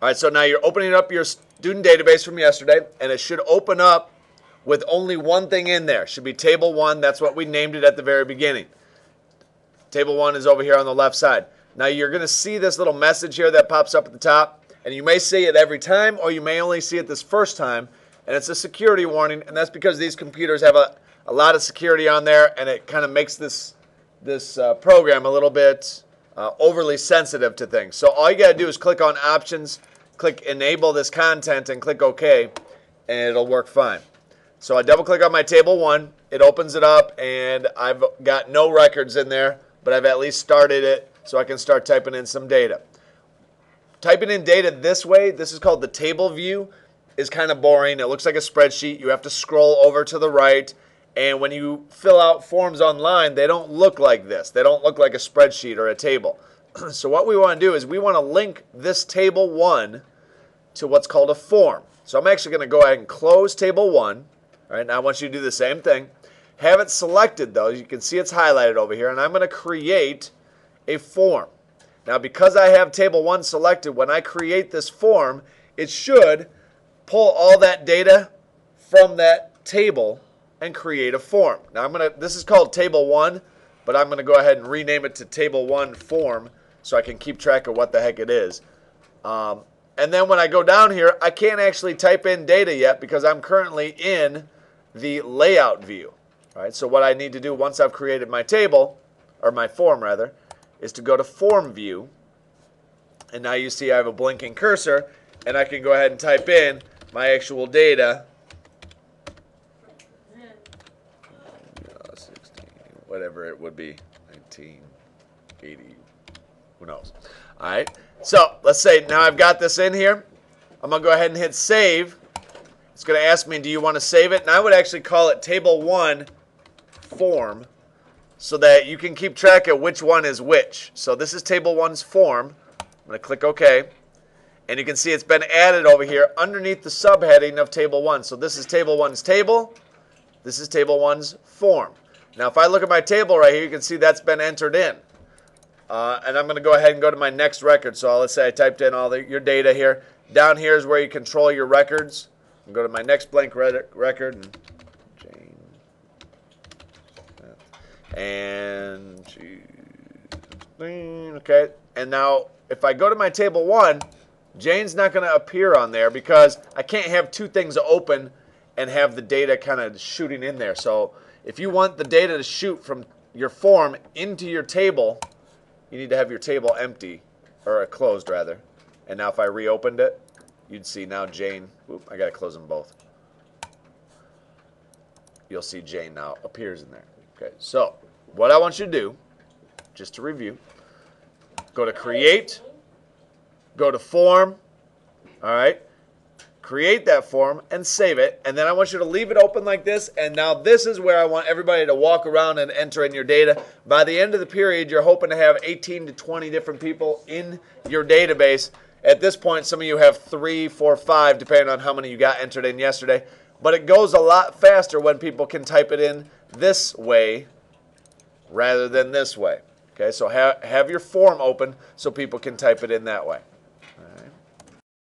All right, so now you're opening up your student database from yesterday, and it should open up with only one thing in there. It should be table 1. That's what we named it at the very beginning. Table 1 is over here on the left side. Now you're going to see this little message here that pops up at the top, and you may see it every time, or you may only see it this first time, and it's a security warning, and that's because these computers have a lot of security on there, and it kind of makes this program a little bit overly sensitive to things. So all you got to do is click on Options, click Enable this content, and click OK, and it'll work fine. So I double click on my table 1, it opens it up, and I've got no records in there, but I've at least started it so I can start typing in some data. Typing in data this way, this is called the table view, is kind of boring. It looks like a spreadsheet. You have to scroll over to the right, and when you fill out forms online, they don't look like this. They don't look like a spreadsheet or a table. So what we want to do is we want to link this table 1 to what's called a form. So I'm actually going to go ahead and close table 1. All right, now I want you to do the same thing. Have it selected though. You can see it's highlighted over here, and I'm going to create a form. Now because I have table 1 selected, when I create this form, it should pull all that data from that table and create a form. Now this is called table 1, but I'm going to go ahead and rename it to table 1 form so I can keep track of what the heck it is. And then when I go down here, I can't actually type in data yet because I'm currently in the layout view. All right, so what I need to do once I've created my table, or my form rather, is to go to Form View. And now you see I have a blinking cursor, and I can go ahead and type in my actual data. 16, whatever it would be, 1980, who knows. All right, so let's say now I've got this in here. I'm going to go ahead and hit Save. It's going to ask me, do you want to save it? And I would actually call it Table 1 Form so that you can keep track of which one is which. So this is Table 1's form. I'm going to click OK. And you can see it's been added over here underneath the subheading of Table 1. So this is Table 1's table. This is Table 1's form. Now if I look at my table right here, you can see that's been entered in. And I'm going to go ahead and go to my next record. So let's say I typed in all your data here. Down here is where you control your records. I'll go to my next blank record. And okay. And now if I go to my table 1, Jane's not going to appear on there because I can't have two things open and have the data kind of shooting in there. So if you want the data to shoot from your form into your table, you need to have your table empty, or closed rather. And now if I reopened it, you'd see now Jane, I got to close them both. You'll see Jane now appears in there. Okay, so what I want you to do, just to review, go to Create, go to Form, all right, create that form and save it, and then I want you to leave it open like this, and now this is where I want everybody to walk around and enter in your data. By the end of the period, you're hoping to have 18 to 20 different people in your database. At this point, some of you have 3, 4, 5, depending on how many you got entered in yesterday. But it goes a lot faster when people can type it in this way rather than this way. Okay, so have your form open so people can type it in that way.